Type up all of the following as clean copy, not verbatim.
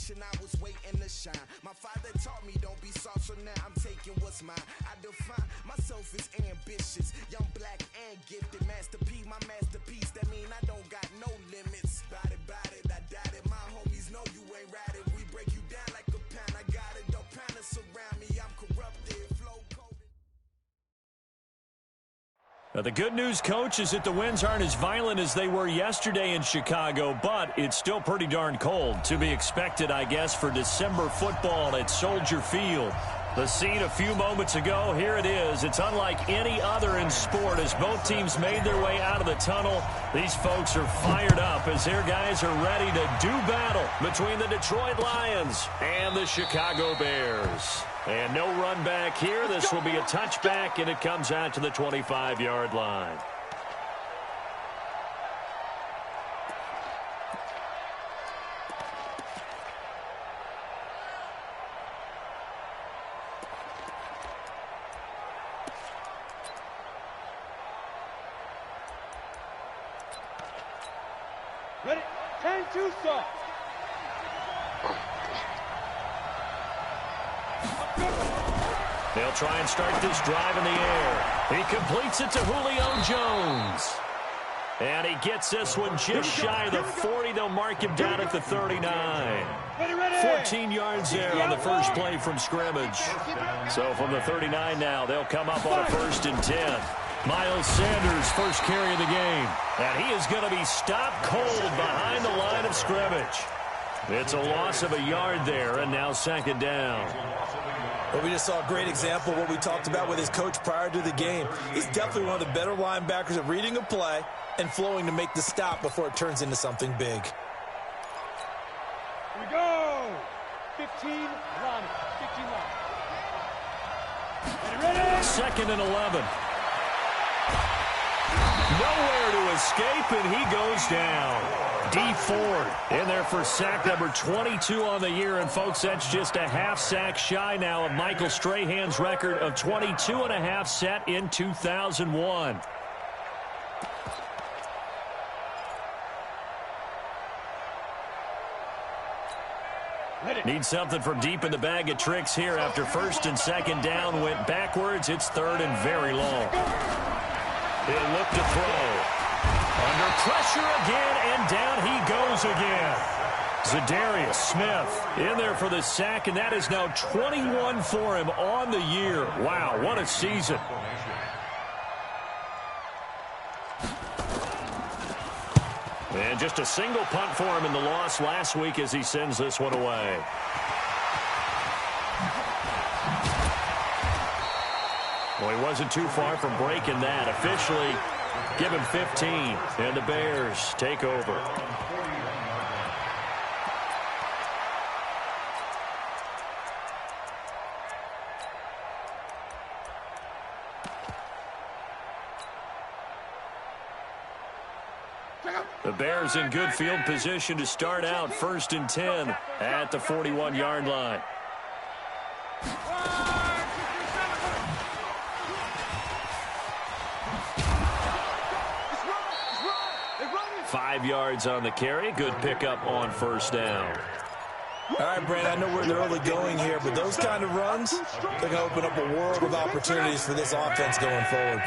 generation, I was waiting to shine. My father taught me don't be soft, so now I'm taking what's mine. I define myself as ambitious, young, black, and gifted. Master P, my masterpiece, that mean I don't got no limits. Bout it, I doubt it. My homies know you ain't ratted. We break you down like a pound. I got it, don't panic surround me. I'm corrupted, flow coded. Now, the good news, Coach, is that the winds aren't as violent as they were yesterday in Chicago, but it's still pretty darn cold. To be expected, I guess, for December football at Soldier Field. The scene a few moments ago, here it is. It's unlike any other in sport. As both teams made their way out of the tunnel, these folks are fired up as their guys are ready to do battle between the Detroit Lions and the Chicago Bears. And no run back here. This will be a touchback, and it comes out to the 25-yard line. Ready? 10-2 stop. They'll try and start this drive in the air. He completes it to Julio Jones. And he gets this one just shy of the 40. They'll mark him down at the 39. 14 yards there on the first play from scrimmage. So from the 39 now, they'll come up on a 1st and 10. Miles Sanders, first carry of the game. And he is going to be stopped cold behind the line of scrimmage. It's a loss of a yard there, and now 2nd down. Well, we just saw a great example of what we talked about with his coach prior to the game. He's definitely one of the better linebackers at reading a play and flowing to make the stop before it turns into something big. Here we go. 15 run. 15 run. Ready? 2nd and 11. Nowhere to escape, and he goes down. Dee Ford in there for sack number 22 on the year. And, folks, that's just a half sack shy now of Michael Strahan's record of 22.5 set in 2001. Need something from deep in the bag of tricks here after 1st and 2nd down. Went backwards. It's 3rd and very long. He'll look to throw. Under pressure again, and down he goes again. Za'Darius Smith in there for the sack, and that is now 21 for him on the year. Wow, what a season. And just a single punt for him in the loss last week as he sends this one away. Well, he wasn't too far from breaking that. Officially, give him 15, and the Bears take over. The Bears in good field position to start out 1st and 10 at the 41-yard line. 5 yards on the carry. Good pickup on 1st down. All right, Brandon, I know we're in the early going here, but those kind of runs, they're going to open up a world of opportunities for this offense going forward.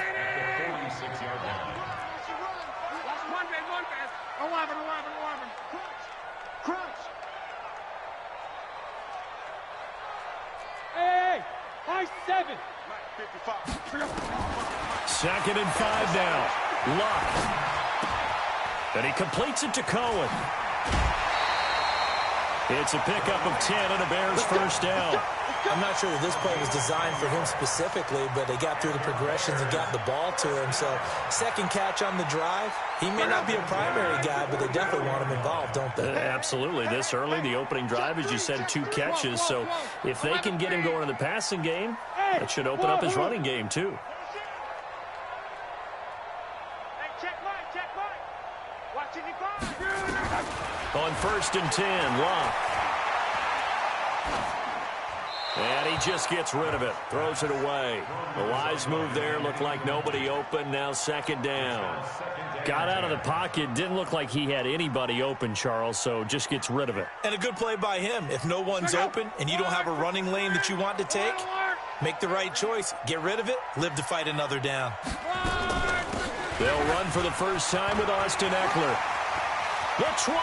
2nd and 5 now. Luck. And he completes it to Cohen. It's a pickup of 10 and a Bears 1st down. I'm not sure that this play was designed for him specifically, but they got through the progressions and got the ball to him. So 2nd catch on the drive. He may not be a primary guy, but they definitely want him involved, don't they? Absolutely. This early, the opening drive, as you said, 2 catches. So if they can get him going in the passing game, that should open up his running game too. On 1st and 10, Locke. And he just gets rid of it. Throws it away. A wise move there. Looked like nobody open. Now second down. Got out of the pocket. Didn't look like he had anybody open, Charles, so just gets rid of it. And a good play by him. If no one's open and you don't have a running lane that you want to take, make the right choice. Get rid of it. Live to fight another down. They'll run for the first time with Austin Ekeler. The 20.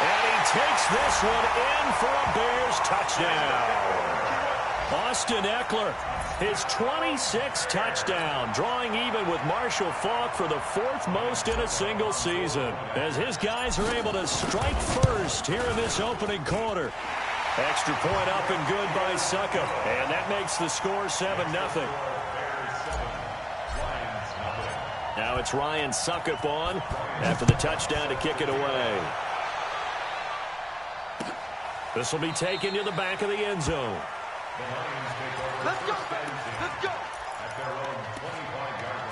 And he takes this one in for a Bears touchdown. Austin Ekeler, his 26th touchdown, drawing even with Marshall Faulk for the 4th most in a single season, as his guys are able to strike first here in this opening quarter. Extra point up and good by Succop, and that makes the score 7-0. Now it's Ryan Succop on after the touchdown to kick it away. This will be taken to the back of the end zone. Let's go, let's go. At their own 25-yard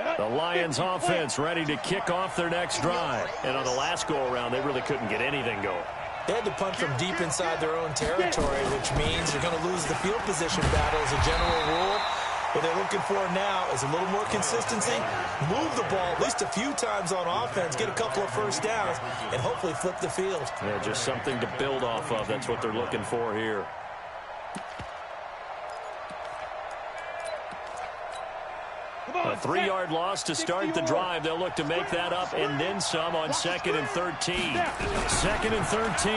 line. The Lions offense ready to kick off their next drive. And on the last go-around, they really couldn't get anything going. They had to punt from deep inside their own territory, which means they're going to lose the field position battle as a general rule. What they're looking for now is a little more consistency, move the ball at least a few times on offense, get a couple of first downs, and hopefully flip the field. Yeah, just something to build off of. That's what they're looking for here. A 3-yard loss to start the drive. They'll look to make that up and then some on 2nd and 13. 2nd and 13.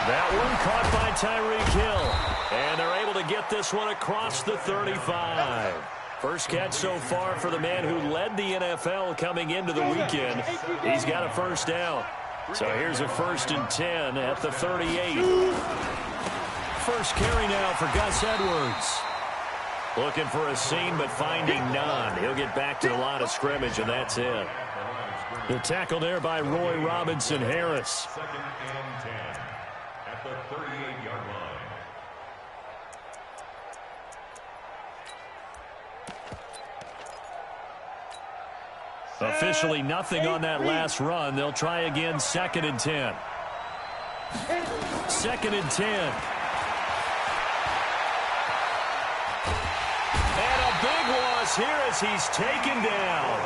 That one caught by Tyreek Hill. And they're able to get this one across the 35. First catch so far for the man who led the NFL coming into the weekend. He's got a first down. So here's a 1st and 10 at the 38. First carry now for Gus Edwards. Looking for a seam, but finding none. He'll get back to the line of scrimmage, and that's it. The tackle there by Roy Robinson Harris. 2nd and 10 at the 38-yard line. Officially nothing on that last run. They'll try again, 2nd and 10. 2nd and 10. Here as he's taken down.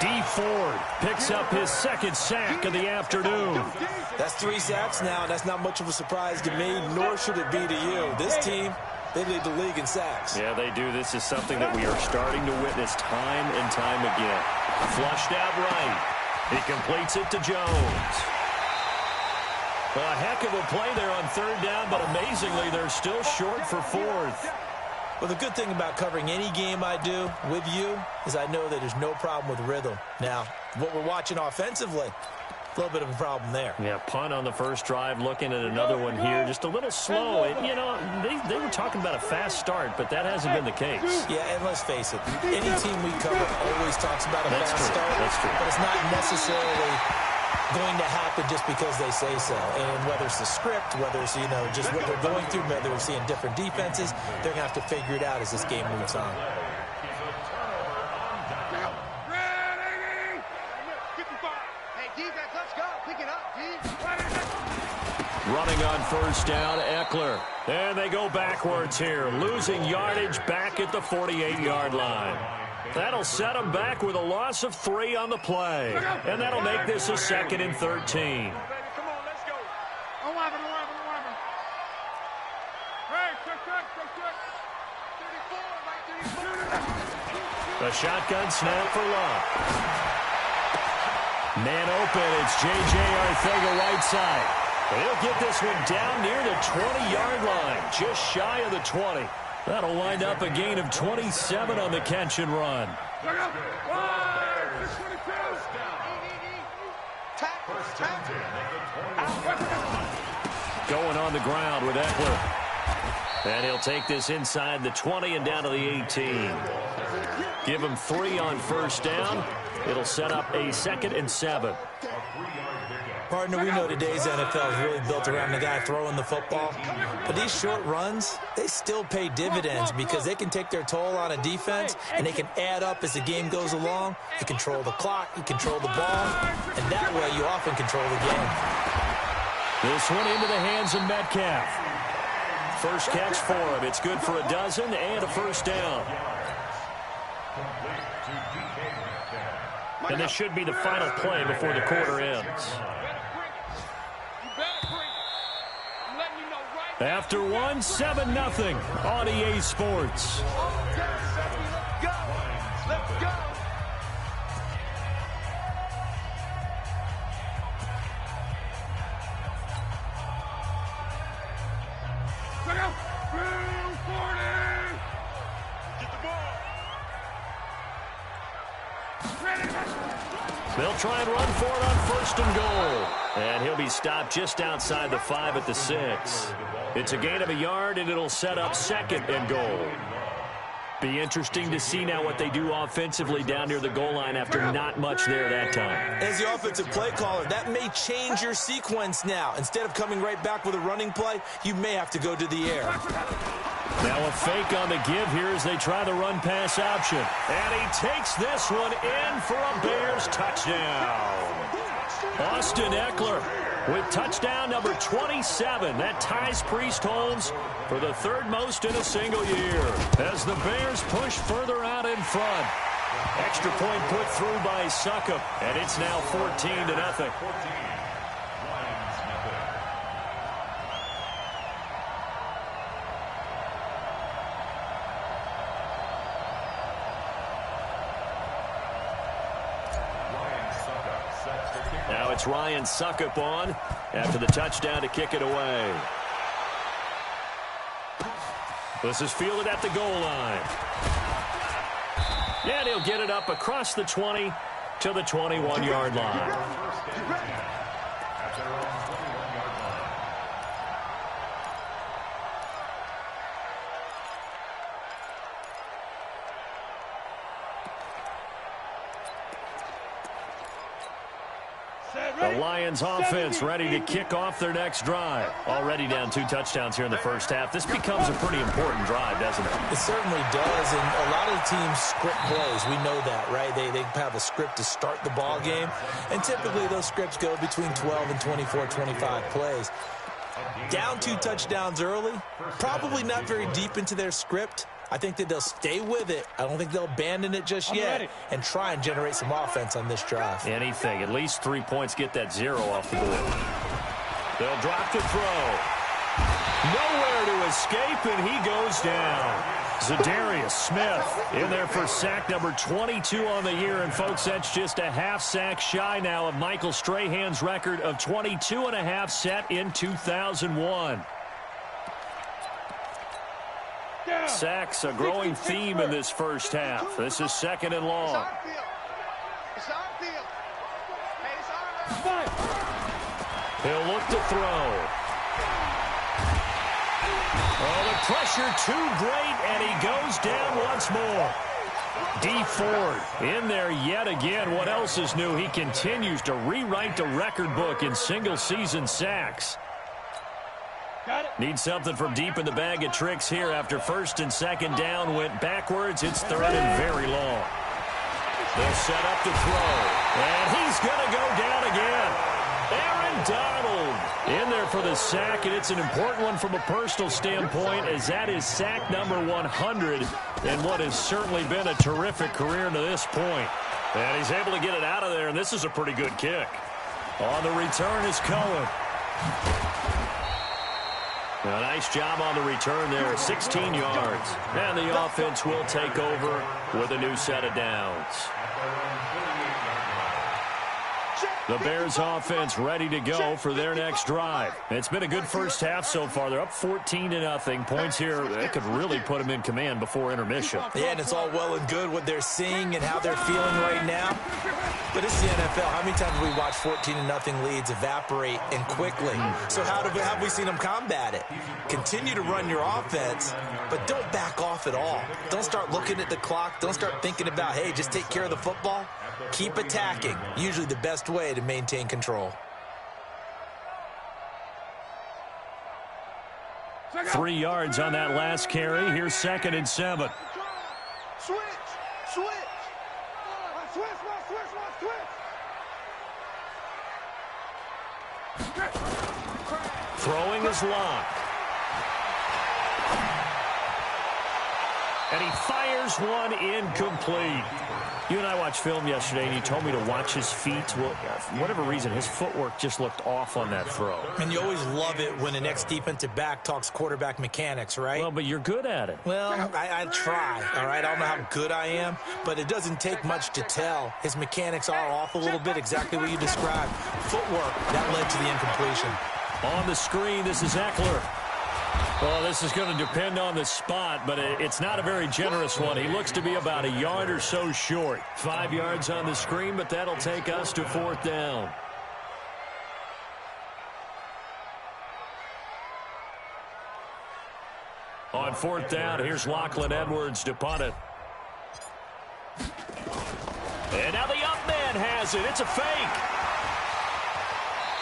Dee Ford picks up his 2nd sack of the afternoon. That's 3 sacks now. That's not much of a surprise to me, nor should it be to you. This team, they lead the league in sacks. Yeah, they do. This is something that we are starting to witness time and time again. Flushed out right. He completes it to Jones. A heck of a play there on 3rd down, but amazingly, they're still short for 4th. Well, the good thing about covering any game I do with you is I know that there's no problem with rhythm. Now, what we're watching offensively, a little bit of a problem there. Yeah, punt on the first drive, looking at another one here. Just a little slow. You know, they were talking about a fast start, but that hasn't been the case. Yeah, and let's face it, any team we cover always talks about a fast start. That's true. But it's not necessarily going to happen just because they say so. And whether it's the script, whether it's, you know, just what they're going through, whether they're seeing different defenses, they're going to have to figure it out as this game moves on. Running on 1st down, Ekeler. And they go backwards here, losing yardage back at the 48-yard line. That'll set them back with a loss of 3 on the play. And that'll make this a 2nd and 13. Come on, let's go. The shotgun snap for Love. Man open, it's J.J. Arcega-Whiteside. He'll get this one down near the 20-yard line, just shy of the 20. That'll wind up a gain of 27 on the catch and run. Going on the ground with Ekeler. And he'll take this inside the 20 and down to the 18. Give him 3 on 1st down. It'll set up a 2nd and 7. Partner, we know today's NFL is really built around the guy throwing the football. But these short runs, they still pay dividends because they can take their toll on a defense, and they can add up as the game goes along. You control the clock, you control the ball, and that way you often control the game. This one into the hands of Metcalf. First catch for him. It's good for a dozen and a first down. And this should be the final play before the quarter ends. After one, 7-0 on EA Sports. Let's go. They'll try and run for it on first and goal. And he'll be stopped just outside the 5 at the 6. It's a gain of a yard, and it'll set up second and goal. Be interesting to see now what they do offensively down near the goal line after not much there that time. As the offensive play caller, that may change your sequence now. Instead of coming right back with a running play, you may have to go to the air. Now a fake on the give here as they try the run-pass option. And he takes this one in for a Bears touchdown. Austin Eckler with touchdown number 27. That ties Priest Holmes for the third most in a single year as the Bears push further out in front. Extra point put through by Succop, and it's now 14-0. Now it's Ryan Succop on after the touchdown to kick it away. This is fielded at the goal line. And he'll get it up across the 20 to the 21-yard line. The Lions offense ready to kick off their next drive. Already down 2 touchdowns here in the first half. This becomes a pretty important drive, doesn't it? It certainly does, and a lot of teams script plays. We know that, right? They have a script to start the ball game, and typically those scripts go between 12 and 24, 25 plays. Down 2 touchdowns early, probably not very deep into their script. I think that they'll stay with it. I don't think they'll abandon it just yet and try and generate some offense on this drive. Anything. At least 3 points, get that 0 off the board. They'll drop the throw. Nowhere to escape, and he goes down. Zadarius Smith in there for sack number 22 on the year. And, folks, that's just a half sack shy now of Michael Strahan's record of 22.5 set in 2001. Sacks, a growing theme in this first half. This is second and long. He'll look to throw. Oh, the pressure too great, and he goes down once more. Dee Ford in there yet again. What else is new? He continues to rewrite the record book in single-season sacks. Need something from deep in the bag of tricks here after first and second down went backwards. It's third and very long. They'll set up to throw. And he's going to go down again. Aaron Donald in there for the sack, and it's an important one from a personal standpoint as that is sack number 100 in what has certainly been a terrific career to this point. And he's able to get it out of there, and this is a pretty good kick. On the return is Cohen. A nice job on the return there, 16 yards. And the offense will take over with a new set of downs. The Bears offense ready to go for their next drive. It's been a good first half so far. They're up 14-0. Points here, they could really put them in command before intermission. Yeah, and it's all well and good what they're seeing and how they're feeling right now. But it's the NFL. How many times have we watched 14-0 leads evaporate and quickly? So how have we seen them combat it? Continue to run your offense, but don't back off at all. Don't start looking at the clock. Don't start thinking about, hey, just take care of the football. Keep attacking. Usually the best way to maintain control. 3 yards on that last carry. Here's 2nd and 7. Switch. Throwing is Locke. And he fires one incomplete. You and I watched film yesterday, and you told me to watch his feet. Well, for whatever reason, his footwork just looked off on that throw. And you always love it when the next defensive back talks quarterback mechanics, right? Well, but you're good at it. Well, I try, all right? I don't know how good I am, but it doesn't take much to tell. His mechanics are off a little bit, exactly what you described. Footwork, that led to the incompletion. On the screen, this is Eckler. Well, this is going to depend on the spot, but it's not a very generous one. He looks to be about a yard or so short. 5 yards on the screen, but that'll take us to 4th down. On 4th down, here's Lachlan Edwards to punt it. And now the up man has it. It's a fake.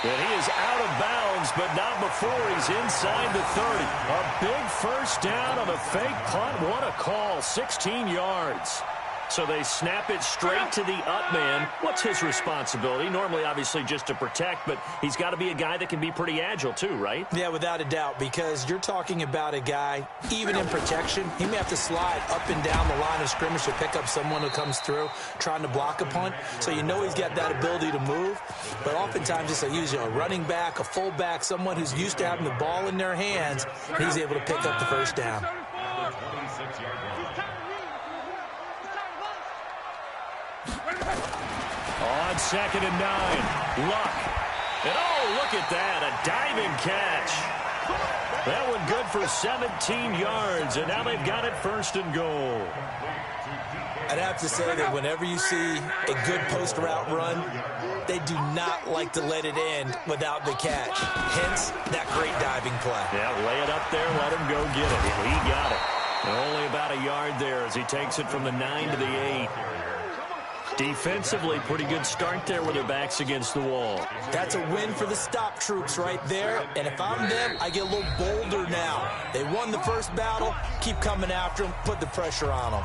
And he is out of bounds, but not before he's inside the 30. A big first down on a fake punt. What a call. 16 yards. So they snap it straight to the up man. What's his responsibility? Normally, obviously, just to protect, but he's got to be a guy that can be pretty agile too, right? Yeah, without a doubt, because you're talking about a guy, even in protection, he may have to slide up and down the line of scrimmage to pick up someone who comes through trying to block a punt. So you know he's got that ability to move. But oftentimes, it's usually a running back, a fullback, someone who's used to having the ball in their hands, and he's able to pick up the first down. On 2nd and 9, Luck. And oh, look at that, a diving catch. That one good for 17 yards, and now they've got it 1st and goal. I'd have to say that whenever you see a good post route run, they do not like to let it end without the catch. Hence, that great diving play. Yeah, lay it up there, let him go get it. And he got it. And only about a yard there as he takes it from the 9 to the 8. Defensively, pretty good start there with their backs against the wall. That's a win for the stop troops right there. And if I'm them, I get a little bolder now. They won the first battle. Keep coming after them. Put the pressure on them.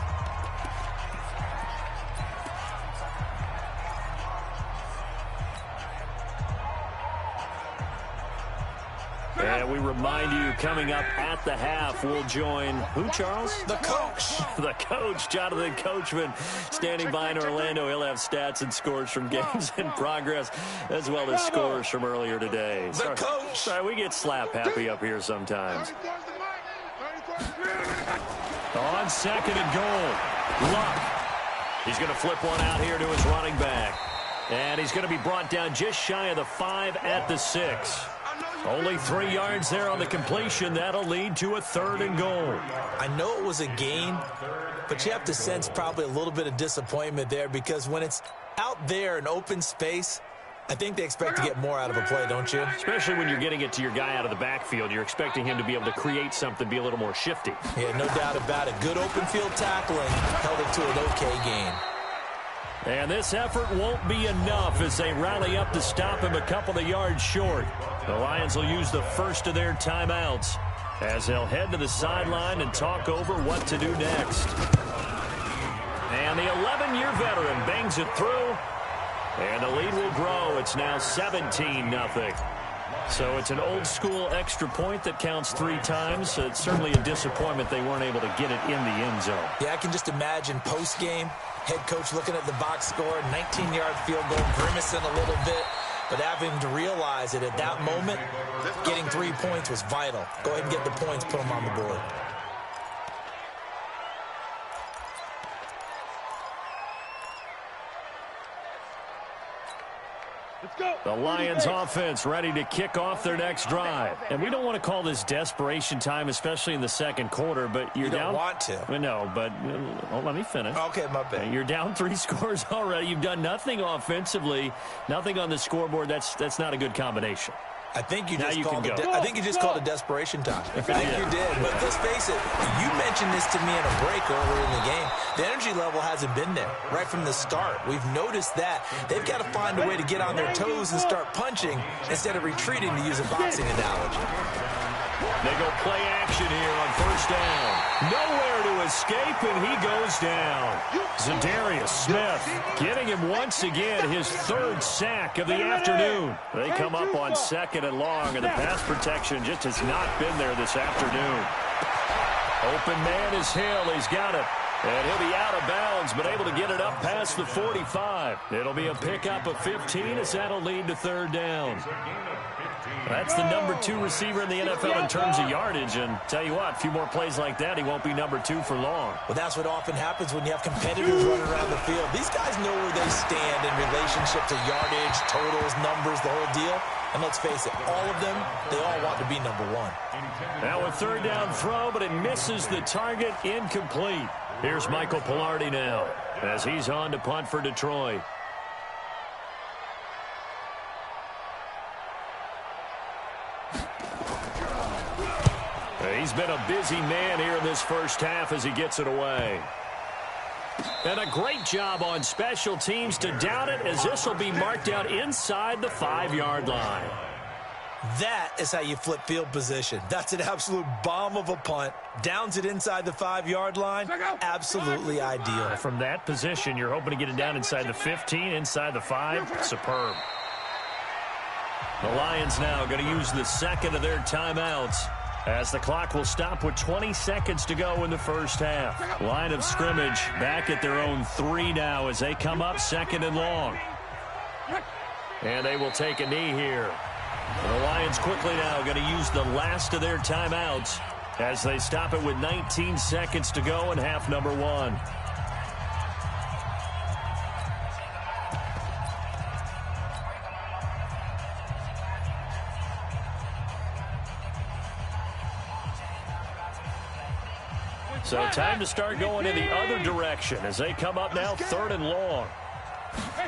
And we remind you, coming up at the half, we'll join who, Charles? The coach. The coach, Jonathan Coachman, standing by in Orlando. He'll have stats and scores from games in progress, as well as scores from earlier today. The coach. Sorry, we get slap happy up here sometimes. On 2nd and goal, Luck. He's going to flip one out here to his running back. And he's going to be brought down just shy of the 5 at the 6. Only 3 yards there on the completion. That'll lead to a 3rd and goal. I know it was a gain, but you have to sense probably a little bit of disappointment there because when it's out there in open space, I think they expect to get more out of a play, don't you? Especially when you're getting it to your guy out of the backfield. You're expecting him to be able to create something, be a little more shifty. Yeah, no doubt about it. Good open field tackling held it to an okay gain. And this effort won't be enough as they rally up to stop him a couple of yards short. The Lions will use the first of their timeouts as they'll head to the sideline and talk over what to do next. And the 11-year veteran bangs it through, and the lead will grow. It's now 17-0. So it's an old-school extra point that counts 3 times. It's certainly a disappointment they weren't able to get it in the end zone. Yeah, I can just imagine post-game, head coach looking at the box score, 19-yard field goal, grimacing a little bit, but having to realize that at that moment, getting 3 points was vital. Go ahead and get the points, put them on the board. The Lions offense ready to kick off their next drive. And we don't want to call this desperation time, especially in the second quarter, but you're down. You don't want to. No, but let me finish. Okay, my bad. You're down 3 scores already. You've done nothing offensively, nothing on the scoreboard. That's not a good combination. I think you just called a desperation time. I think you did. But let's face it, you mentioned this to me in a break earlier in the game. The energy level hasn't been there right from the start. We've noticed that. They've got to find a way to get on their toes and start punching instead of retreating, to use a boxing analogy. They go play action here on first down. Nowhere to escape, and he goes down. Za'Darius Smith getting him once again his third sack of the afternoon. They come up on second and long, and the pass protection just has not been there this afternoon. Open man is Hill. He's got it. And he'll be out of bounds, but able to get it up past the 45. It'll be a pickup of 15 as that'll lead to third down. That's the number 2 receiver in the NFL in terms of yardage. And tell you what, a few more plays like that, he won't be number 2 for long. Well, that's what often happens when you have competitors running around the field. These guys know where they stand in relationship to yardage, totals, numbers, the whole deal. And let's face it, all of them, they all want to be number 1. Now a third down throw, but it misses the target, incomplete. Here's Michael Palardy now as he's on to punt for Detroit. He's been a busy man here in this first half as he gets it away. And a great job on special teams to down it, as this will be marked out inside the 5-yard line. That is how you flip field position. That's an absolute bomb of a punt. Downs it inside the 5-yard line. Absolutely ideal. From that position, you're hoping to get it down inside the 15, inside the 5. Superb. The Lions now going to use the second of their timeouts, as the clock will stop with 20 seconds to go in the first half. Line of scrimmage back at their own 3 now as they come up second and long. And they will take a knee here. The Lions quickly now going to use the last of their timeouts as they stop it with 19 seconds to go in half number 1. So time to start going in the other direction as they come up now third and long.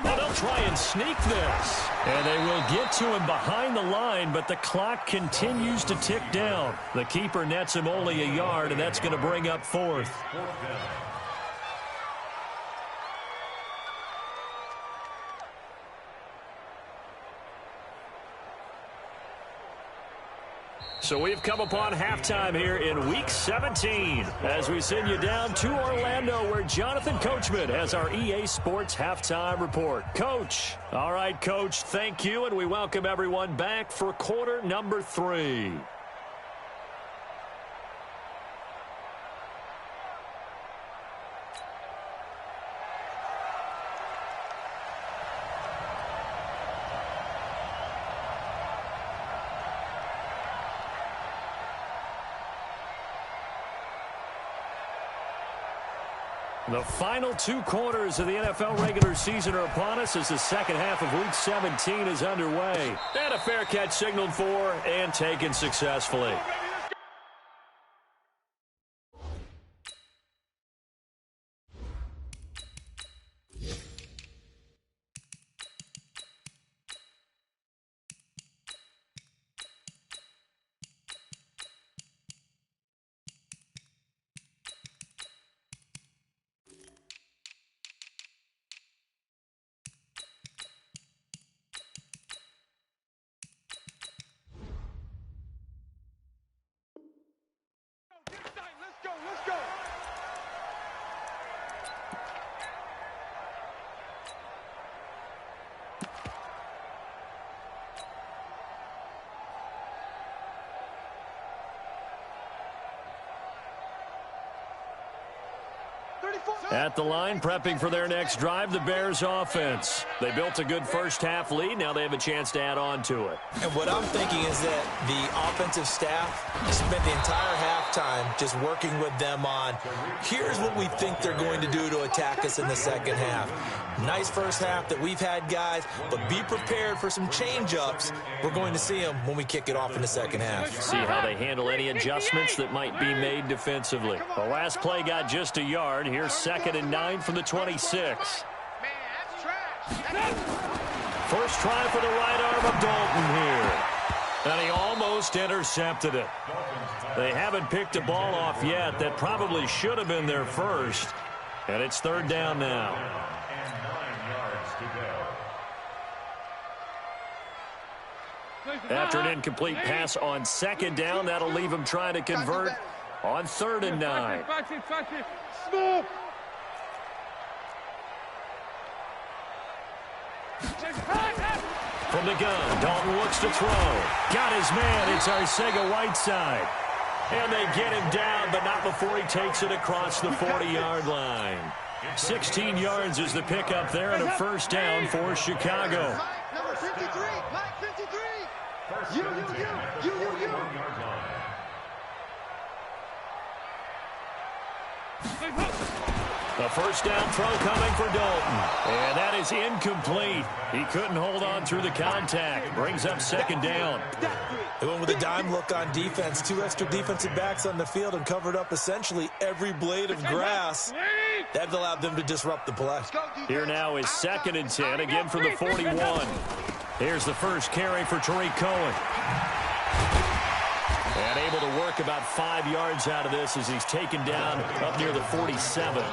Oh, they'll try and sneak this. And they will get to him behind the line, but the clock continues to tick down. The keeper nets him only a yard, and that's going to bring up fourth. So we've come upon halftime here in Week 17 as we send you down to Orlando, where Jonathan Coachman has our EA Sports Halftime Report. Coach. All right, Coach, thank you, and we welcome everyone back for quarter number 3. The final 2 quarters of the NFL regular season are upon us as the second half of Week 17 is underway. And a fair catch signaled for and taken successfully. At the line, prepping for their next drive, the Bears offense. They built a good first-half lead. Now they have a chance to add on to it. And what I'm thinking is that the offensive staff spent the entire halftime just working with them on, here's what we think they're going to do to attack us in the second half. Nice first half that we've had, guys, but be prepared for some change-ups. We're going to see them when we kick it off in the second half. See how they handle any adjustments that might be made defensively. The last play got just a yard. Here's second and 9 from the 26. First try for the right arm of Dalton here. And he almost intercepted it. They haven't picked a ball off yet. That probably should have been their first. And it's third down now. And 9 yards to go. After an incomplete pass on second down, that'll leave him trying to convert on 3rd and 9. From the gun, Dalton looks to throw. Got his man. It's Arcega-Whiteside. And they get him down, but not before he takes it across the 40-yard line. 16 yards is the pickup there, and a first down for Chicago. Number 53, Mike 53. You. A first down throw coming for Dalton. And that is incomplete. He couldn't hold on through the contact. Brings up 2nd down. They went with a dime look on defense. 2 extra defensive backs on the field and covered up essentially every blade of grass. That allowed them to disrupt the play. Here now is 2nd and 10, again from the 41. Here's the first carry for Tariq Cohen. And able to work about 5 yards out of this as he's taken down up near the 47.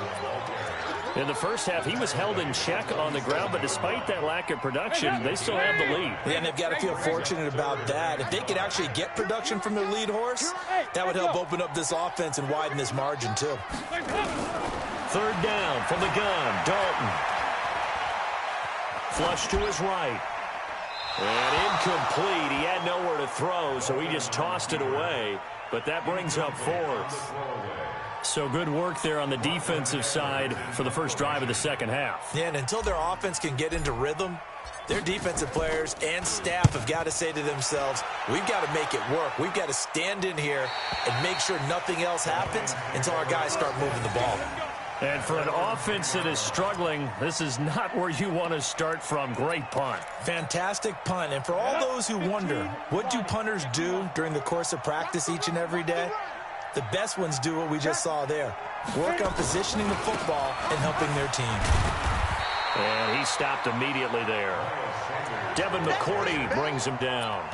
In the first half, he was held in check on the ground, but despite that lack of production, they still have the lead. Yeah, and they've got to feel fortunate about that. If they could actually get production from their lead horse, that would help open up this offense and widen this margin, too. 3rd down from the gun, Dalton. Flush to his right. And incomplete. He had nowhere to throw, so he just tossed it away. But that brings up 4th. So good work there on the defensive side for the first drive of the second half. Yeah, and until their offense can get into rhythm, their defensive players and staff have got to say to themselves, we've got to make it work. We've got to stand in here and make sure nothing else happens until our guys start moving the ball. And for an offense that is struggling, this is not where you want to start from. Great punt. Fantastic punt. And for all those who wonder, what do punters do during the course of practice each and every day? The best ones do what we just saw there. Work on positioning the football and helping their team. And he stopped immediately there. Devin McCourty brings him down.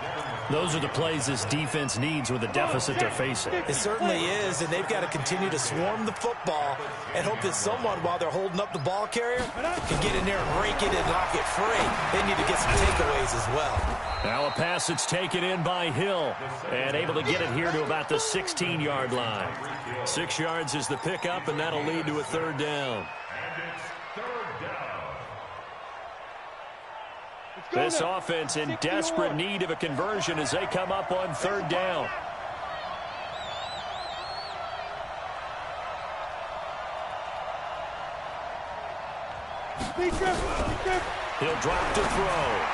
Those are the plays this defense needs with the deficit they're facing. It certainly is, and they've got to continue to swarm the football and hope that someone, while they're holding up the ball carrier, can get in there and rake it and knock it free. They need to get some takeaways as well. Now a pass that's taken in by Hill and able to get it here to about the 16-yard line. 6 yards is the pickup, and that'll lead to a 3rd down. This offense in desperate need of a conversion as they come up on 3rd down. He'll drop to throw.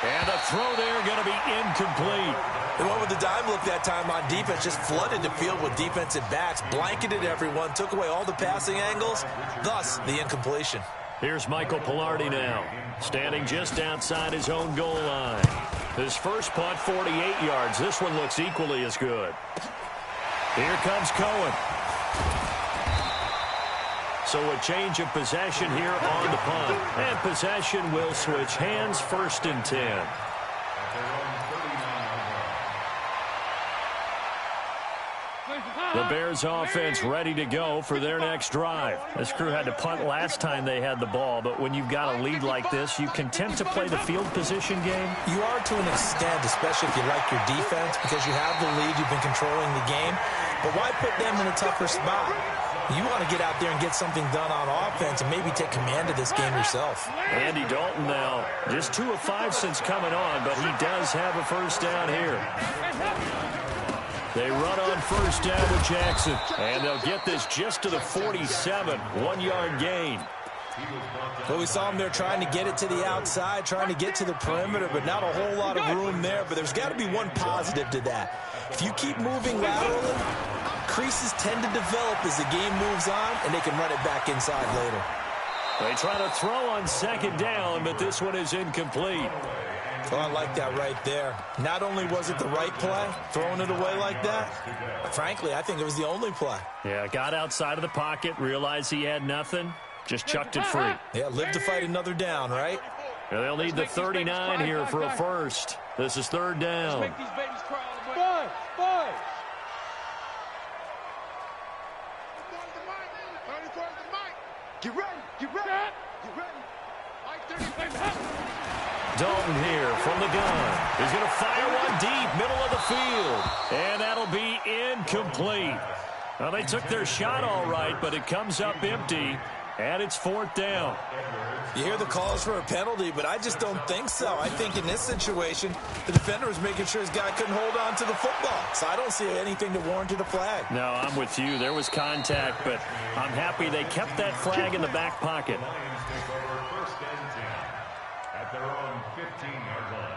And the throw there going to be incomplete. They went with the dime look that time on defense, just flooded the field with defensive backs, blanketed everyone, took away all the passing angles, thus the incompletion. Here's Michael Pilardi now, standing just outside his own goal line. His first punt, 48 yards. This one looks equally as good. Here comes Cohen. So a change of possession here on the punt. And possession will switch hands, 1st and 10. The Bears offense ready to go for their next drive. This crew had to punt last time they had the ball, but when you've got a lead like this, you content to play the field position game? You are to an extent, especially if you like your defense, because you have the lead, you've been controlling the game. But why put them in a tougher spot? You want to get out there and get something done on offense and maybe take command of this game yourself. Andy Dalton now, just 2 of 5 since coming on, but he does have a first down here. They run on 1st down with Jackson, and they'll get this just to the 47, 1-yard gain. Well, we saw them there trying to get it to the outside, trying to get to the perimeter, but not a whole lot of room there. But there's got to be one positive to that. If you keep moving laterally, creases tend to develop as the game moves on, and they can run it back inside later. They try to throw on 2nd down, but this one is incomplete. Oh, I like that right there. Not only was it the right play, throwing it away like that, frankly, I think it was the only play. Yeah, got outside of the pocket, realized he had nothing, just chucked it free. Yeah, live to fight another down, right? Yeah, they'll need the 39 here for a first. This is 3rd down. Get ready. Dalton here from the gun. He's going to fire one deep, middle of the field. And that'll be incomplete. Well, they took their shot all right, but it comes up empty, and it's 4th down. You hear the calls for a penalty, but I just don't think so. I think in this situation, the defender was making sure his guy couldn't hold on to the football. So I don't see anything to warrant a flag. No, I'm with you. There was contact, but I'm happy they kept that flag in the back pocket. Lions take over 1st and 10 at their own 15-yard line.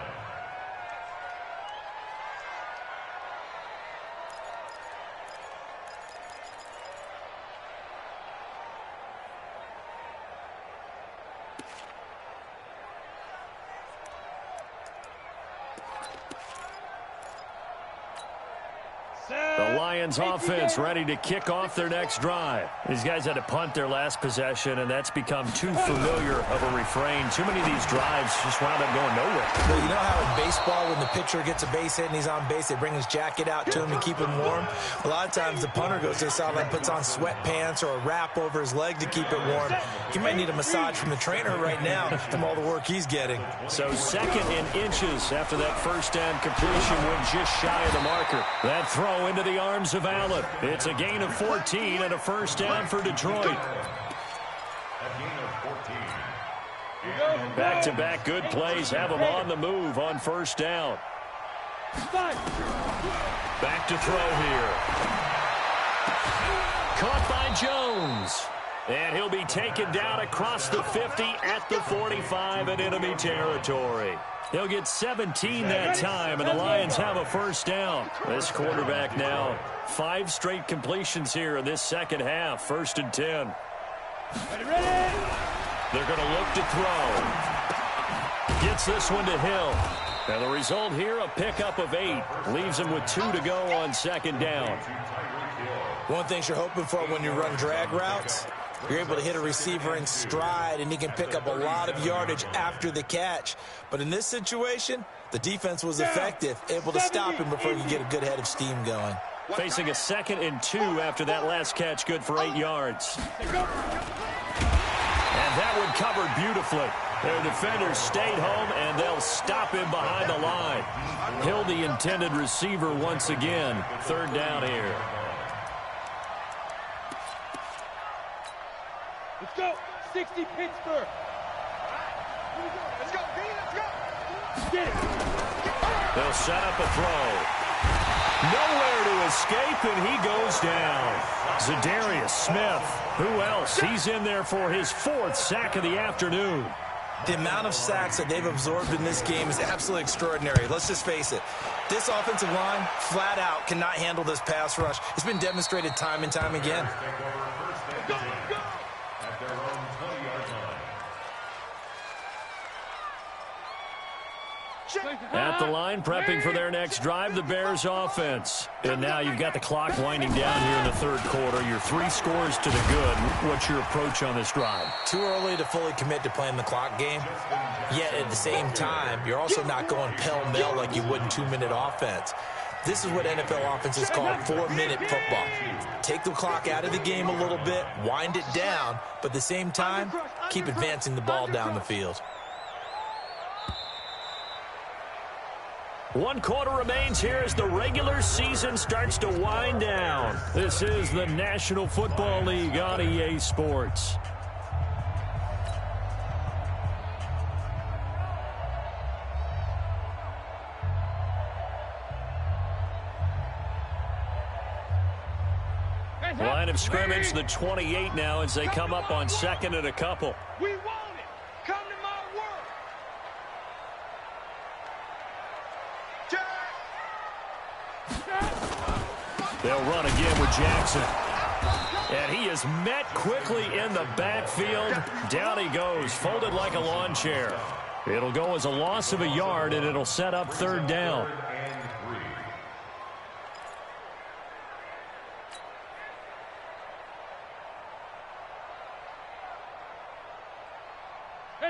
The Lions offense ready to kick off their next drive. These guys had to punt their last possession, and that's become too familiar of a refrain. Too many of these drives just wound up going nowhere. Well, you know how in baseball, when the pitcher gets a base hit and he's on base, they bring his jacket out to him to keep him warm? A lot of times the punter goes to the sideline, puts on sweatpants or a wrap over his leg to keep it warm. He might need a massage from the trainer right now from all the work he's getting. So 2nd and inches after that first down completion went just shy of the marker. That throw into the arms of Allen. It's a gain of 14 and a first down for Detroit. A gain of 14. Back-to-back good plays have them on the move on first down. Back to throw here. Caught by Jones. And he'll be taken down across the 50 at the 45 in enemy territory. They'll get 17 that time, and the Lions have a first down. This quarterback now, 5 straight completions here in this second half. 1st and 10. They're going to look to throw. Gets this one to Hill. And the result here, a pickup of 8. Leaves him with 2 to go on 2nd down. One thing you're hoping for when you run drag routes, you're able to hit a receiver in stride, and he can pick up a lot of yardage after the catch. But in this situation, the defense was effective, able to stop him before you get a good head of steam going. Facing a 2nd and 2 after that last catch, good for 8 yards. And that one covered beautifully. Their defenders stayed home, and they'll stop him behind the line. Hill, the intended receiver once again. 3rd down here. Let's go. 60 Pittsburgh. Let's go, B, let's go. Get it. They'll set up a throw. Nowhere to escape, and he goes down. Zadarius Smith. Who else? He's in there for his 4th sack of the afternoon. The amount of sacks that they've absorbed in this game is absolutely extraordinary. Let's just face it. This offensive line, flat out, cannot handle this pass rush. It's been demonstrated time and time again. At their own 20-yard line. At the line, prepping for their next drive, the Bears offense. And now you've got the clock winding down here in the 3rd quarter. You're 3 scores to the good. What's your approach on this drive? Too early to fully commit to playing the clock game. Yet at the same time, you're also not going pell-mell like you would in 2-minute offense. This is what NFL offenses call 4-minute football. Take the clock out of the game a little bit, wind it down, but at the same time, keep advancing the ball down the field. 1 quarter remains here as the regular season starts to wind down. This is the National Football League on EA Sports. Line of scrimmage, the 28 now as they come up on 2nd and a couple. We want it. Come to my work. They'll run again with Jackson. And he is met quickly in the backfield. Down he goes, folded like a lawn chair. It'll go as a loss of a yard, and it'll set up 3rd down.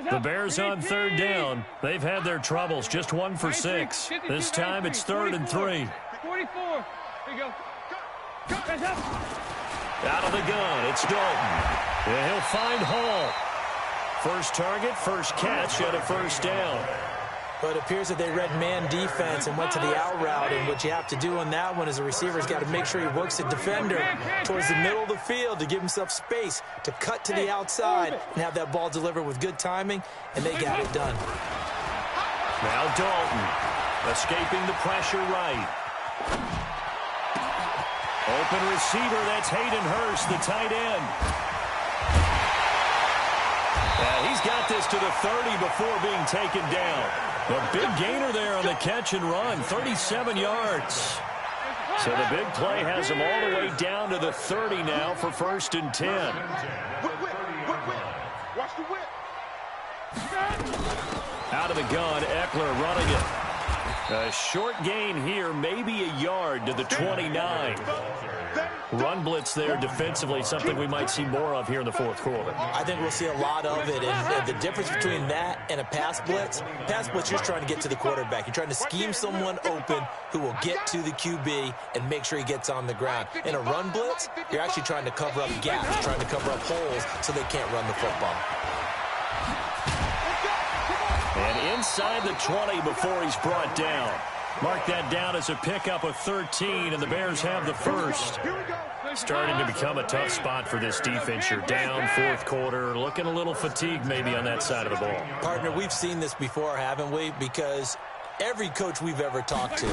The Bears on 3rd down. They've had their troubles, just 1 for 6. This time it's 3rd and 3. 44. Here you go. Out of the gun, it's Dalton. And he'll find Hall. First target, first catch, and a first down. But it appears that they read man defense and went to the out route, and what you have to do on that one is the receiver's got to make sure he works the defender towards the middle of the field to give himself space to cut to the outside and have that ball delivered with good timing, and they got it done. Now Dalton, escaping the pressure right. Open receiver, that's Hayden Hurst, the tight end. He's got this to the 30 before being taken down. The big gainer there on the catch and run, 37 yards. So the big play has him all the way down to the 30 now for 1st and 10. Watch the whip. Out of the gun, Eckler running it. A short gain here, maybe a yard to the 29. Run blitz there defensively, something we might see more of here in the 4th quarter. I think we'll see a lot of it, and the difference between that and a pass blitz, you're trying to get to the quarterback. You're trying to scheme someone open who will get to the QB and make sure he gets on the ground. In a run blitz, you're actually trying to cover up gaps, trying to cover up holes so they can't run the football. And inside the 20 before he's brought down. Mark that down as a pickup of 13, and the Bears have the first. Starting to become a tough spot for this defense. You're down 4th quarter, looking a little fatigued maybe on that side of the ball. Partner, we've seen this before, haven't we? Because every coach we've ever talked to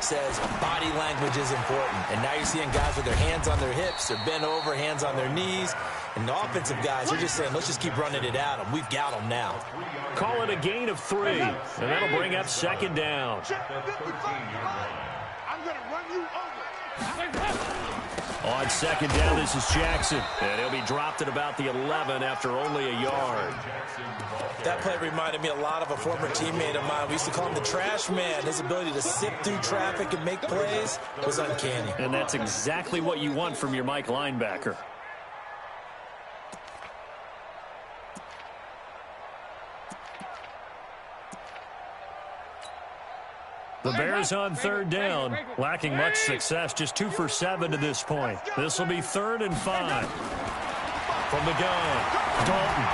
says body language is important. And now you're seeing guys with their hands on their hips, they're bent over, hands on their knees. And the offensive guys are just saying, let's just keep running it at them. We've got them now. Call it a gain of 3, and that'll bring up 2nd down. I'm going to run you over. On 2nd down, this is Jackson. And he'll be dropped at about the 11 after only a yard. That play reminded me a lot of a former teammate of mine. We used to call him the trash man. His ability to sift through traffic and make plays was uncanny. And that's exactly what you want from your Mike linebacker. The Bears on 3rd down, lacking much success, just 2 for 7 to this point. This will be 3rd and 5. From the gun, Dalton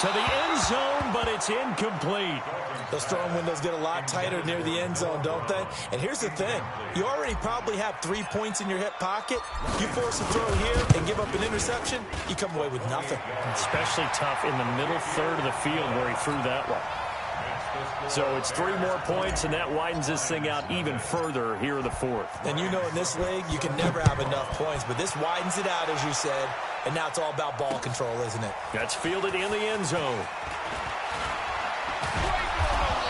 to the end zone, but it's incomplete. Those throwing windows get a lot tighter near the end zone, don't they? And here's the thing. You already probably have 3 points in your hip pocket. You force a throw here and give up an interception, you come away with nothing. Especially tough in the middle third of the field where he threw that one. So it's 3 more points, and that widens this thing out even further here in the 4th. And you know in this league, you can never have enough points, but this widens it out, as you said, and now it's all about ball control, isn't it? That's fielded in the end zone.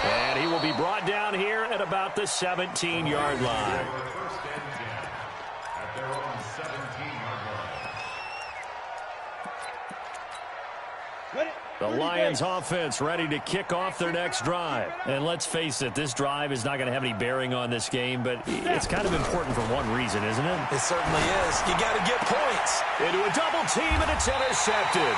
And he will be brought down here at about the 17-yard line. The Lions offense ready to kick off their next drive. And let's face it, this drive is not going to have any bearing on this game, but it's kind of important for one reason, isn't it? It certainly is. You got to get points. Into a double team, and it's intercepted.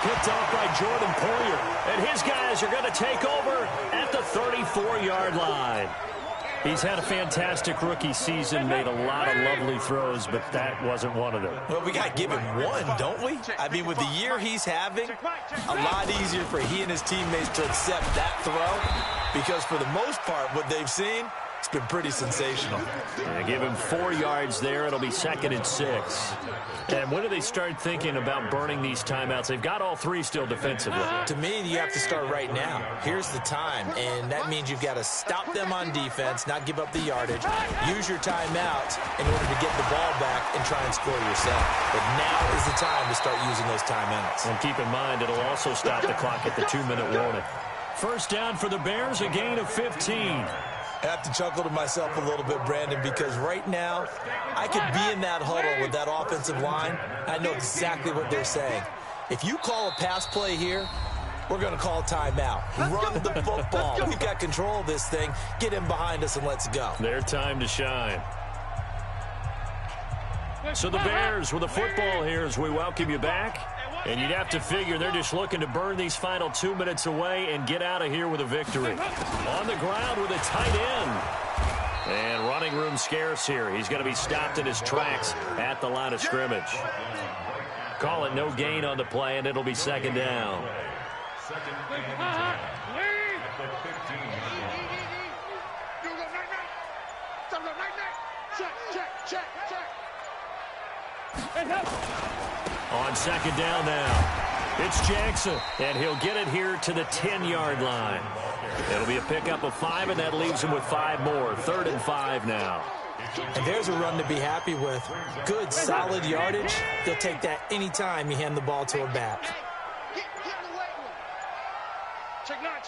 Picked off by Jordan Poyer. And his guys are going to take over at the 34-yard line. He's had a fantastic rookie season, made a lot of lovely throws, but that wasn't one of them. Well, we got to give him one, don't we? I mean, with the year he's having, a lot easier for he and his teammates to accept that throw, because for the most part, what they've seen, it's been pretty sensational. They give him 4 yards there. It'll be 2nd and 6. And when do they start thinking about burning these timeouts? They've got all 3 still defensively. To me, you have to start right now. Here's the time, and that means you've got to stop them on defense, not give up the yardage, use your timeouts in order to get the ball back and try and score yourself. But now is the time to start using those timeouts. And keep in mind, it'll also stop the clock at the 2-minute warning. First down for the Bears, a gain of 15. I have to chuckle to myself a little bit, Brandon, because right now I could be in that huddle with that offensive line. I know exactly what they're saying. If you call a pass play here, we're going to call timeout. Run the football. We've got control of this thing. Get in behind us and let's go. Their time to shine. So the Bears with the football here as we welcome you back. And you'd have to figure they're just looking to burn these final 2 minutes away and get out of here with a victory. On the ground with a tight end. And running room scarce here. He's going to be stopped in his tracks at the line of scrimmage. Call it no gain on the play, and it'll be 2nd down. the 15-yard line. On second down now, it's Jackson, and he'll get it here to the 10-yard line. It'll be a pickup of 5, and that leaves him with 5 more. 3rd and 5 now. And there's a run to be happy with. Good, solid yardage. They'll take that anytime you hand the ball to a back. Check nine.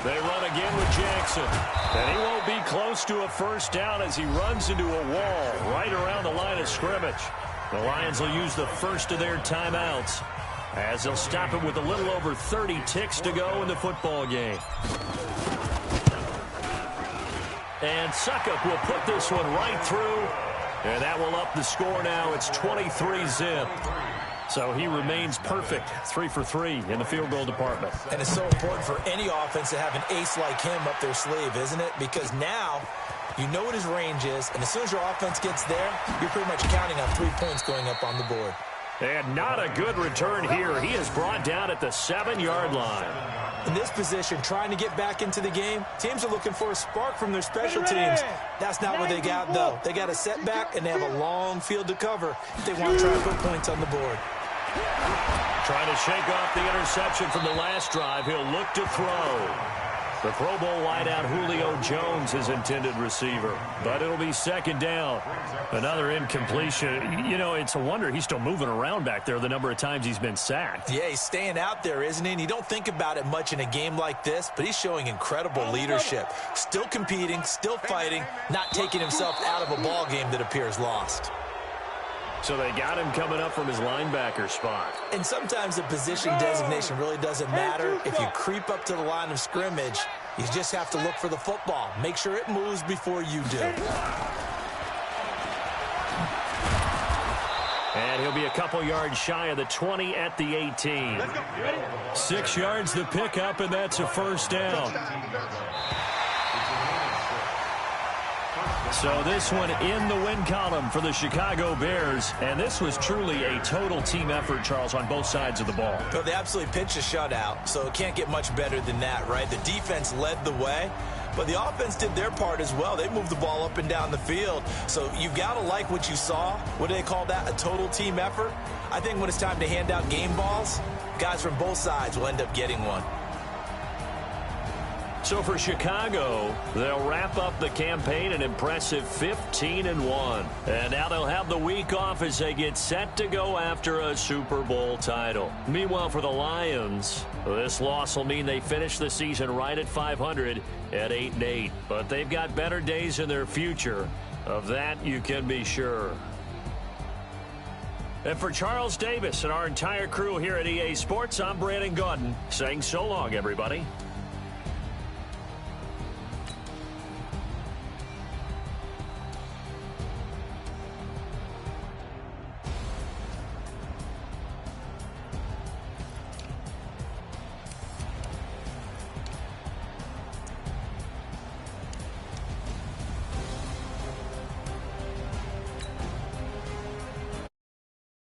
They run again with Jackson. And he won't be close to a first down as he runs into a wall right around the line of scrimmage. The Lions will use the first of their timeouts as they'll stop it with a little over 30 ticks to go in the football game. And Succop will put this one right through. And that will up the score now. It's 23-zip. So he remains perfect, 3 for 3 in the field goal department. And it's so important for any offense to have an ace like him up their sleeve, isn't it? Because now you know what his range is, and as soon as your offense gets there, you're pretty much counting on 3 points going up on the board. And not a good return here. He is brought down at the 7-yard line. In this position, trying to get back into the game, teams are looking for a spark from their special teams. That's not what they got, though. They got a setback, and they have a long field to cover if they want to try to put points on the board. Trying to shake off the interception from the last drive. He'll look to throw. The Pro Bowl wideout Julio Jones, his intended receiver. But it'll be second down. Another incompletion. You know, it's a wonder he's still moving around back there the number of times he's been sacked. Yeah, he's staying out there, isn't he? And you don't think about it much in a game like this, but he's showing incredible leadership. Still competing, still fighting, not taking himself out of a ball game that appears lost. So they got him coming up from his linebacker spot. And sometimes the position designation really doesn't matter. If you creep up to the line of scrimmage, you just have to look for the football. Make sure it moves before you do. And he'll be a couple yards shy of the 20 at the 18. 6 yards the pickup, and that's a first down. So this one in the win column for the Chicago Bears. And this was truly a total team effort, Charles, on both sides of the ball. Well, they absolutely pitched a shutout, so it can't get much better than that, right? The defense led the way, but the offense did their part as well. They moved the ball up and down the field. So you've got to like what you saw. What do they call that? A total team effort? I think when it's time to hand out game balls, guys from both sides will end up getting one. So for Chicago, they'll wrap up the campaign an impressive 15-1. And now they'll have the week off as they get set to go after a Super Bowl title. Meanwhile, for the Lions, this loss will mean they finish the season right at 500 at 8-8. But they've got better days in their future. Of that, you can be sure. And for Charles Davis and our entire crew here at EA Sports, I'm Brandon Gaudin saying so long, everybody.